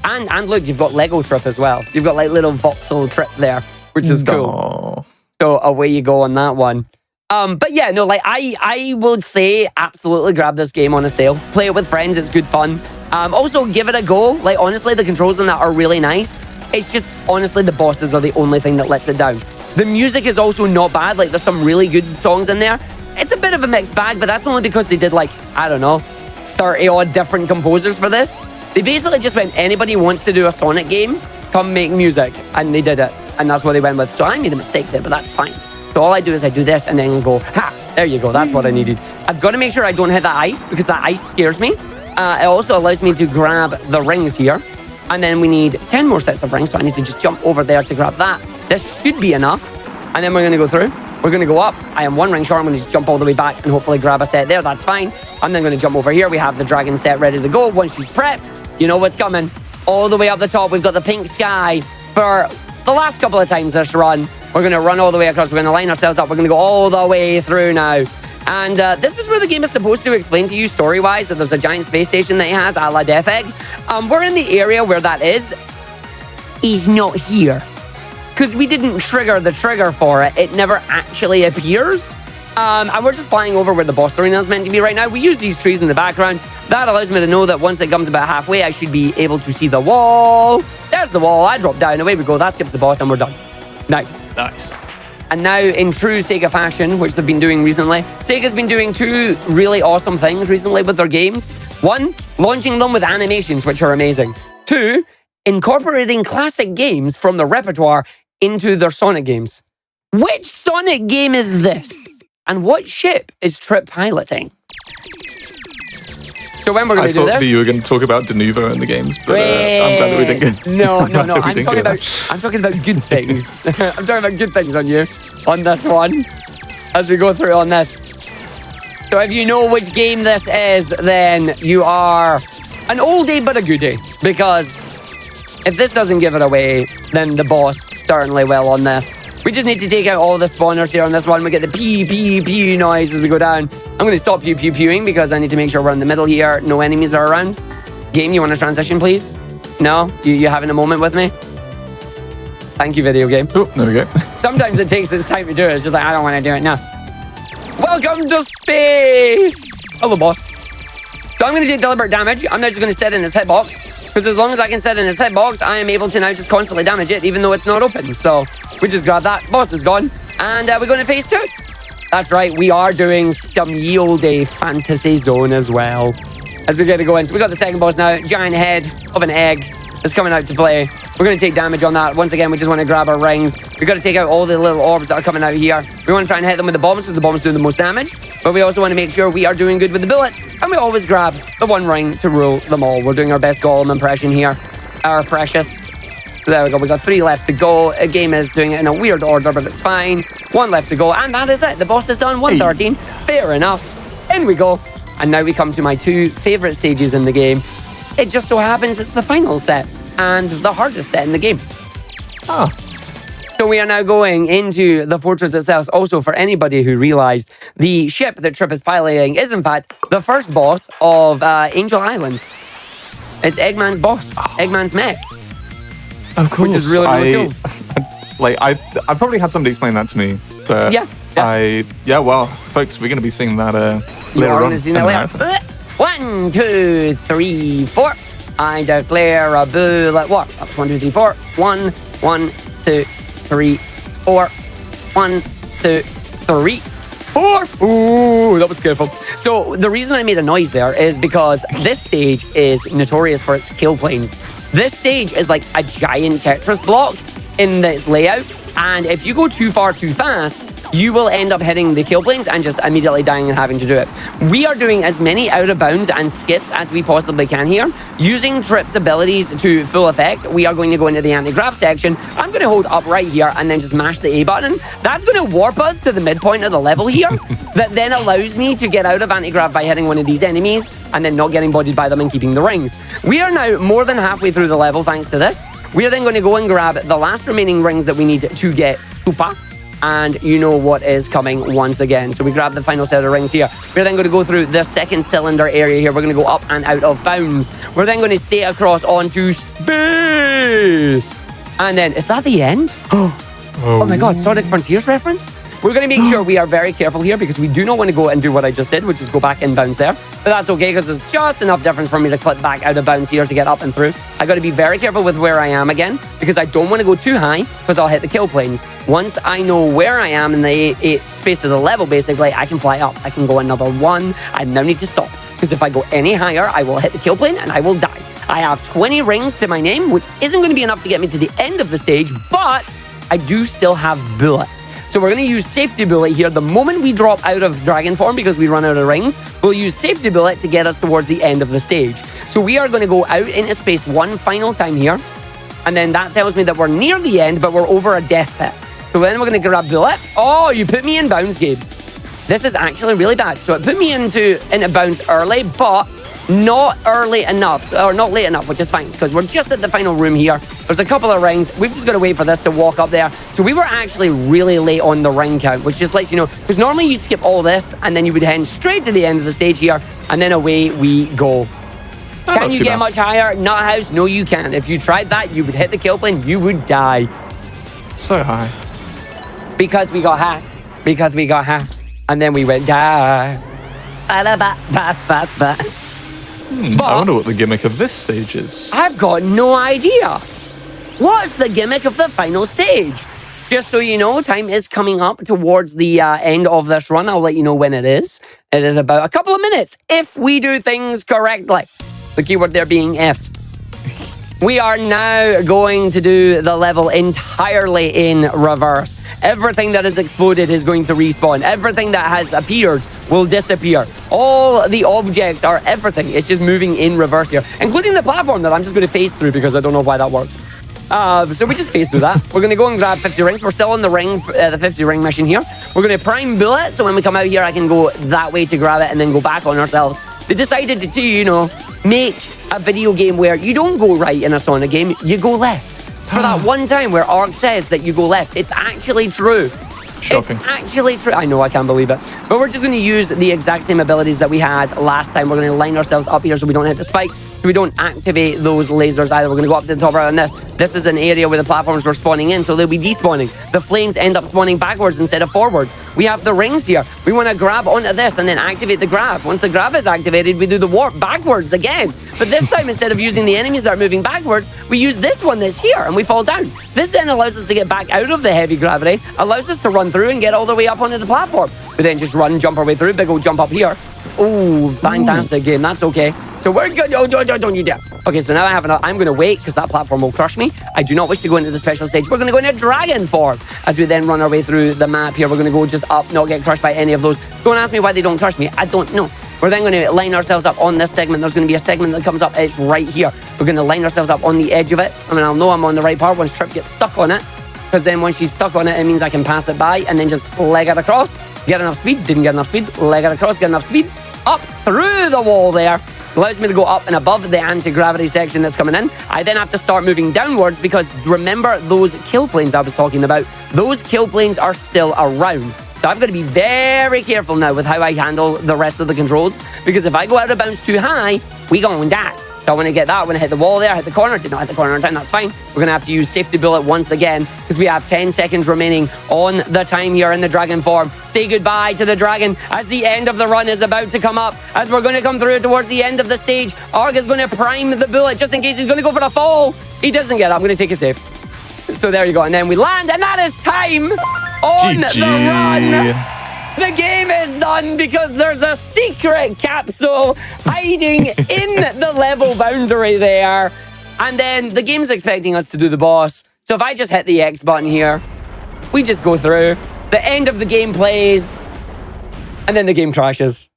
[SPEAKER 2] And look, you've got Lego Trip as well. You've got like little voxel Trip there, which is cool. So away you go on that one. But yeah, no, like I would say absolutely grab this game on a sale. Play it with friends, it's good fun. Also give it a go. Like honestly, the controls in that are really nice. It's just honestly the bosses are the only thing that lets it down. The music is also not bad. Like there's some really good songs in there. It's a bit of a mixed bag, but that's only because they did like, I don't know, 30 odd different composers for this. They basically just went, anybody wants to do a Sonic game, come make music. And they did it. And that's what they went with. So I made a mistake there, but that's fine. So all I do is I do this and then go, ha, there you go. That's what I needed. I've got to make sure I don't hit that ice because that ice scares me. It also allows me to grab the rings here. And then we need 10 more sets of rings. So I need to just jump over there to grab that. This should be enough. And then we're going to go through. We're going to go up. I am 1 ring short. I'm going to just jump all the way back and hopefully grab a set there. That's fine. I'm then going to jump over here. We have the dragon set ready to go. Once she's prepped, you know what's coming. All the way up the top, we've got the pink sky. For the last couple of times this run, we're going to run all the way across. We're going to line ourselves up. We're going to go all the way through now. And this is where the game is supposed to explain to you story-wise that there's a giant space station that it has, a la Death Egg. We're in the area where that is. He's not here. Because we didn't trigger the trigger for it. It never actually appears. And we're just flying over where the boss arena is meant to be right now. We use these trees in the background. That allows me to know that once it comes about halfway, I should be able to see the wall. There's the wall. I drop down. Away we go. That skips the boss and we're done. Nice.
[SPEAKER 1] Nice.
[SPEAKER 2] And now, in true Sega fashion, which they've been doing recently, Sega's been doing 2 really awesome things recently with their games. 1, launching them with animations, which are amazing. 2, incorporating classic games from the repertoire into their Sonic games. Which Sonic game is this? And what ship is Trip piloting? So when we're going to do this...
[SPEAKER 1] I thought that you were going to talk about Denuvo in the games, but I'm glad that we didn't get...
[SPEAKER 2] No. I'm talking about good things. I'm talking about good things on you, on this one, as we go through on this. So if you know which game this is, then you are an oldie but a goodie. Because if this doesn't give it away, then the boss certainly well on this. We just need to take out all the spawners here on this one. We get the pew noise as we go down. I'm going to stop pewing because I need to make sure we're in the middle here. No enemies are around. Game, you want to transition, please? No? You having a moment with me? Thank you, video game.
[SPEAKER 1] Oh, there we go.
[SPEAKER 2] Sometimes it takes its time to do it. It's just like, I don't want to do it now. Welcome to space! Hello, boss. So I'm going to take deliberate damage. I'm now just going to set in his hitbox. Because as long as I can set in his hitbox, I am able to now just constantly damage it, even though it's not open. So we just grab that. Boss is gone. And we're going to phase 2. That's right. We are doing some ye olde fantasy zone as well. As we get to go in. So we got the second boss now. Giant head of an egg is coming out to play. We're going to take damage on that. Once again, we just want to grab our rings. We've got to take out all the little orbs that are coming out here. We want to try and hit them with the bombs because the bombs do the most damage. But we also want to make sure we are doing good with the bullets. And we always grab the one ring to rule them all. We're doing our best Golem impression here. Our precious. So there we go. We got 3 left to go. The game is doing it in a weird order, but it's fine. 1 left to go. And that is it. The boss is done. 113. Fair enough. In we go. And now we come to my 2 favorite stages in the game. It just so happens it's the final set and the hardest set in the game.
[SPEAKER 1] Oh.
[SPEAKER 2] So we are now going into the fortress itself. Also, for anybody who realized, the ship that Trip is piloting is, in fact, the first boss of Angel Island. It's Eggman's boss. Eggman's mech.
[SPEAKER 1] Of course.
[SPEAKER 2] Which is really cool.
[SPEAKER 1] I probably had somebody explain that to me. But well, folks, we're going to be seeing that later on.
[SPEAKER 2] See that later. 1, 2, 3, 4. I declare a bullet war. That was 1, 2, 3, 4. 1, 2, 3, 4. 1, 2, 3, 4. Ooh, that was careful. So the reason I made a noise there is because this stage is notorious for its kill planes. This stage is like a giant Tetris block in its layout. And if you go too far too fast, you will end up hitting the kill planes and just immediately dying and having to do it. We are doing as many out of bounds and skips as we possibly can here. Using Trip's abilities to full effect, we are going to go into the anti-grav section. I'm going to hold up right here and then just mash the A button. That's going to warp us to the midpoint of the level here. That then allows me to get out of anti-grav by hitting one of these enemies and then not getting bodied by them and keeping the rings. We are now more than halfway through the level thanks to this. We are then going to go and grab the last remaining rings that we need to get super. And you know what is coming once again. So we grab the final set of rings here. We're then going to go through the second cylinder area here. We're going to go up and out of bounds. We're then going to stay across onto space. And then, is that the end? Oh my God, Sonic Frontiers reference? We're going to make sure we are very careful here because we do not want to go and do what I just did, which is go back in bounds there. But that's okay because there's just enough difference for me to clip back out of bounds here to get up and through. I got to be very careful with where I am again because I don't want to go too high because I'll hit the kill planes. Once I know where I am in the space of the level, basically, I can fly up. I can go another 1. I now need to stop because if I go any higher, I will hit the kill plane and I will die. I have 20 rings to my name, which isn't going to be enough to get me to the end of the stage, but I do still have bullet. So we're going to use safety bullet here. The moment we drop out of dragon form because we run out of rings, we'll use safety bullet to get us towards the end of the stage. So we are going to go out into space one final time here. And then that tells me that we're near the end, but we're over a death pit. So then we're going to grab bullet. Oh, you put me in bounds, Gabe. This is actually really bad. So it put me into bounds early, but not early enough, or not late enough, which is fine because we're just at the final room here. There's a couple of rings. We've just got to wait for this to walk up there. So we were actually really late on the ring count, which just lets you know, because normally you skip all this and then you would head straight to the end of the stage here, and then away we go. Can you get much higher? Not house. No, you can't. If you tried that, you would hit the kill plane. You would die.
[SPEAKER 1] So high.
[SPEAKER 2] Because we got high. Because we got high. And then we went die.
[SPEAKER 1] I wonder what the gimmick of this stage is.
[SPEAKER 2] I've got no idea. What's the gimmick of the final stage? Just so you know, time is coming up towards the end of this run. I'll let you know when it is. It is about a couple of minutes if we do things correctly. The keyword there being if. We are now going to do the level entirely in reverse. Everything that has exploded is going to respawn. Everything that has appeared will disappear. All the objects are everything. It's just moving in reverse here, including the platform that I'm just going to phase through because I don't know why that works. So we just phase through that. We're going to go and grab 50 rings. We're still on the ring, the 50 ring mission here. We're going to prime bullet, so when we come out here, I can go that way to grab it and then go back on ourselves. They decided to, you know, make a video game where you don't go right in a Sonic game, you go left. For that one time where Arg says that you go left, it's actually true.
[SPEAKER 1] Shocking.
[SPEAKER 2] It's actually true. I know, I can't believe it. But we're just going to use the exact same abilities that we had last time. We're going to line ourselves up here so we don't hit the spikes, so we don't activate those lasers either. We're going to go up to the top right on this. This is an area where the platforms were spawning in, so they'll be despawning. The flames end up spawning backwards instead of forwards. We have the rings here. We want to grab onto this and then activate the grab. Once the grab is activated, we do the warp backwards again. But this time, instead of using the enemies that are moving backwards, we use this one that's here and we fall down. This then allows us to get back out of the heavy gravity, allows us to run through and get all the way up onto the platform. We then just run, jump our way through, big old jump up here. Oh, fantastic game. That's okay. So we're good. Oh, don't you dare. Okay, so now I'm going to wait because that platform will crush me. I do not wish to go into the special stage. We're going to go into dragon form as we then run our way through the map here. We're going to go just up, not get crushed by any of those. Don't ask me why they don't crush me. I don't know. We're then going to line ourselves up on this segment. There's going to be a segment that comes up. It's right here. We're going to line ourselves up on the edge of it. I mean, I'll know I'm on the right part once Trip gets stuck on it. Because then once she's stuck on it, it means I can pass it by and then just leg it across. Get enough speed. Didn't get enough speed. Leg it across. Get enough speed. Up through the wall there. Allows me to go up and above the anti-gravity section that's coming in. I then have to start moving downwards because remember those kill planes I was talking about? Those kill planes are still around. So I've got to be very careful now with how I handle the rest of the controls, because if I go out of bounds too high, we going die. So I want to get that. I want to hit the wall there, hit the corner. Did not hit the corner in time. That's fine. We're going to have to use safety bullet once again because we have 10 seconds remaining on the time here in the dragon form. Say goodbye to the dragon as the end of the run is about to come up. As we're going to come through towards the end of the stage, Arg is going to prime the bullet just in case he's going to go for a fall. He doesn't get it. I'm going to take a save. So there you go. And then we land, and that is time on
[SPEAKER 1] GG.
[SPEAKER 2] the run. The game is done because there's a secret capsule hiding in the level boundary there. And then the game's expecting us to do the boss. So if I just hit the X button here, we just go through. The end of the game plays, and then the game crashes.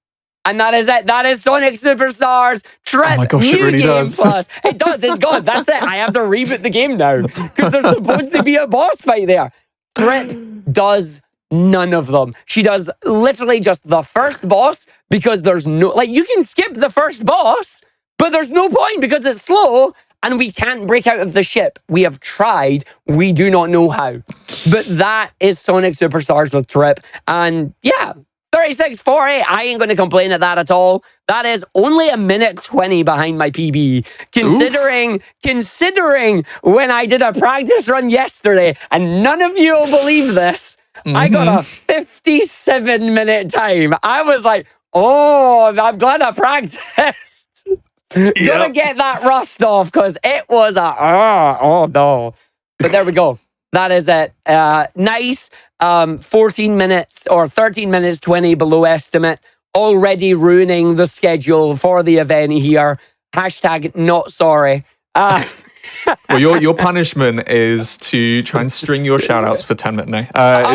[SPEAKER 2] And that is it. That is Sonic Superstars Trip.
[SPEAKER 1] Oh my gosh,
[SPEAKER 2] New
[SPEAKER 1] it really
[SPEAKER 2] Game
[SPEAKER 1] does.
[SPEAKER 2] Plus. It does. It's gone. That's it. I have to reboot the game now because there's supposed to be a boss fight there. Trip does none of them. She does literally just the first boss because there's no... Like, you can skip the first boss, but there's no point because it's slow and we can't break out of the ship. We have tried. We do not know how. But that is Sonic Superstars with Trip. And yeah... 36.40, I ain't going to complain at that at all. That is only a minute 20 behind my PB. Considering when I did a practice run yesterday, and none of you will believe this, I got a 57-minute time. I was like, oh, I'm glad I practiced. Gotta get that rust off, because it was oh no. But there we go. That is it. Nice 14 minutes or 13 minutes 20 below estimate. Already ruining the schedule for the event here. Hashtag not sorry.
[SPEAKER 1] Well, your punishment is to try and string your shout-outs for 10 minutes now.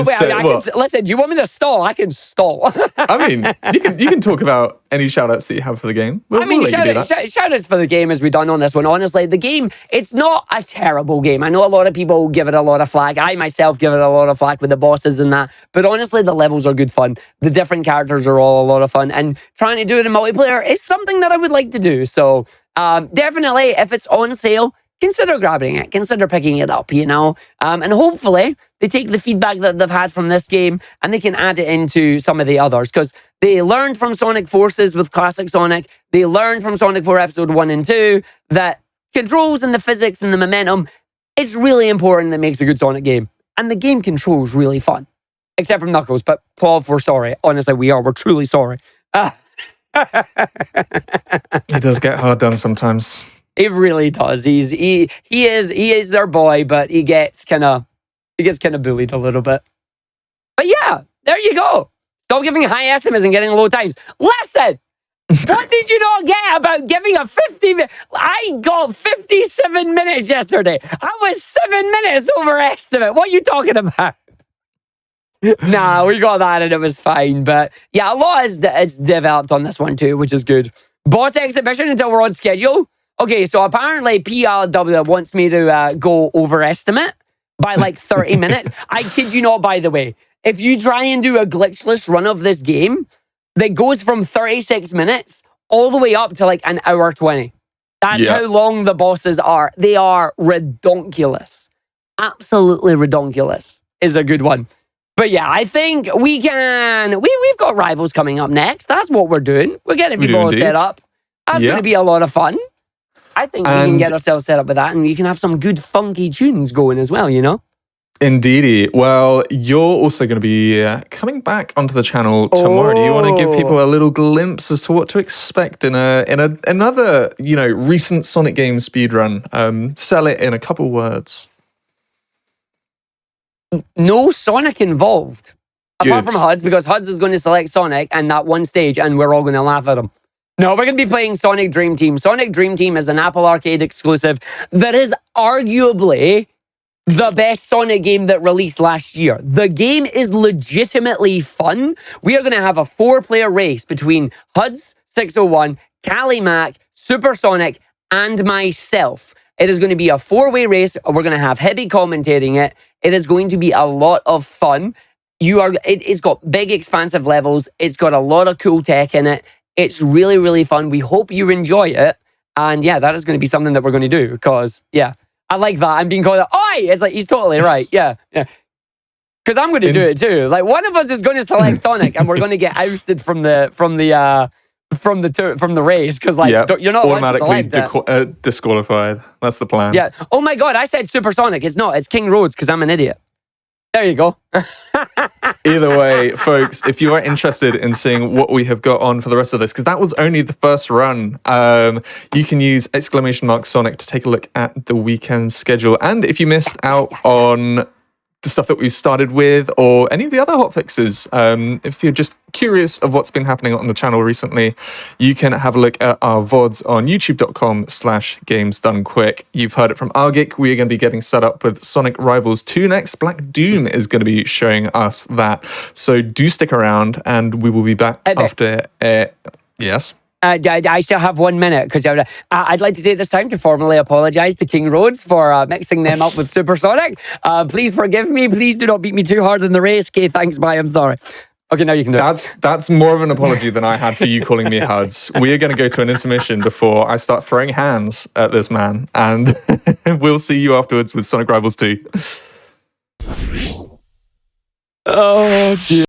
[SPEAKER 2] Listen, do you want me to stall? I can stall.
[SPEAKER 1] I mean, you can talk about any shout-outs that you have for the game.
[SPEAKER 2] Shout-outs for the game as we've done on this one. Honestly, the game, it's not a terrible game. I know a lot of people give it a lot of flack. I myself give it a lot of flack with the bosses and that. But honestly, the levels are good fun. The different characters are all a lot of fun. And trying to do it in multiplayer is something that I would like to do. So definitely, if it's on sale, consider grabbing it, consider picking it up, you know? And hopefully they take the feedback that they've had from this game and they can add it into some of the others, because they learned from Sonic Forces with Classic Sonic. They learned from Sonic 4 Episode 1 and 2 that controls and the physics and the momentum, it's really important that makes a good Sonic game. And the game controls really fun. Except from Knuckles, but Paul, we're sorry. Honestly, we're truly sorry.
[SPEAKER 1] It does get hard done sometimes.
[SPEAKER 2] It really does. He is their boy, but he gets kind of bullied a little bit. But yeah, there you go. Stop giving high estimates and getting low times. Listen, what did you not get about giving a 50? I got 57 minutes yesterday. I was 7 minutes over estimate. What are you talking about? Nah, we got that and it was fine. But yeah, a lot is developed on this one too, which is good. Boss exhibition until we're on schedule. Okay, so apparently PLW wants me to go overestimate by like 30 minutes. I kid you not, by the way. If you try and do a glitchless run of this game that goes from 36 minutes all the way up to like an hour 20. That's how long the bosses are. They are redonkulous. Absolutely redonkulous is a good one. But yeah, I think we can... We've got Rivals coming up next. That's what we're doing. We're getting people all set up. That's going to be a lot of fun. I think we can get ourselves set up with that, and you can have some good funky tunes going as well, you know?
[SPEAKER 1] Indeedy. Well, you're also going to be coming back onto the channel tomorrow. Do you want to give people a little glimpse as to what to expect in another, recent Sonic game speedrun? Sell it in a couple words.
[SPEAKER 2] No Sonic involved. Apart from HUDs, because HUDs is going to select Sonic and that one stage, and we're all going to laugh at him. No, we're going to be playing Sonic Dream Team. Sonic Dream Team is an Apple Arcade exclusive that is arguably the best Sonic game that released last year. The game is legitimately fun. We are going to have a 4-player race between HUDs 601, Cali Mac, Supersonic, and myself. It is going to be a 4-way race. We're going to have Heavy commentating it. It is going to be a lot of fun. It's got big, expansive levels. It's got a lot of cool tech in it. It's really, really fun. We hope you enjoy it. And yeah, that is going to be something that we're going to do because, yeah, I like that. I'm being called, oi! It's like, he's totally right. Yeah. Because I'm going to do it too. Like, one of us is going to select Sonic and we're going to get ousted from the race because, like, you're not
[SPEAKER 1] automatically disqualified. That's the plan.
[SPEAKER 2] Yeah. Oh my God, I said Supersonic. It's not. It's King Rhodes because I'm an idiot. There you go.
[SPEAKER 1] Either way, folks, if you are interested in seeing what we have got on for the rest of this, because that was only the first run, you can use !Sonic to take a look at the weekend schedule. And if you missed out on the stuff that we've started with or any of the other hotfixes, if you're just curious of what's been happening on the channel recently, you can have a look at our VODs on youtube.com/gamesdonequick. You've heard it from Argick. We are going to be getting set up with Sonic Rivals 2 next. Black Doom is going to be showing us that. So do stick around and we will be back after... yes?
[SPEAKER 2] I still have 1 minute because I'd like to take this time to formally apologise to King Rhodes for mixing them up with Supersonic. Please forgive me. Please do not beat me too hard in the race. Okay, thanks, bye, I'm sorry. Okay, now you can do it.
[SPEAKER 1] That's more of an apology than I had for you calling me HUDs. We are going to go to an intermission before I start throwing hands at this man, and we'll see you afterwards with Sonic Rivals 2.
[SPEAKER 2] Oh, dear.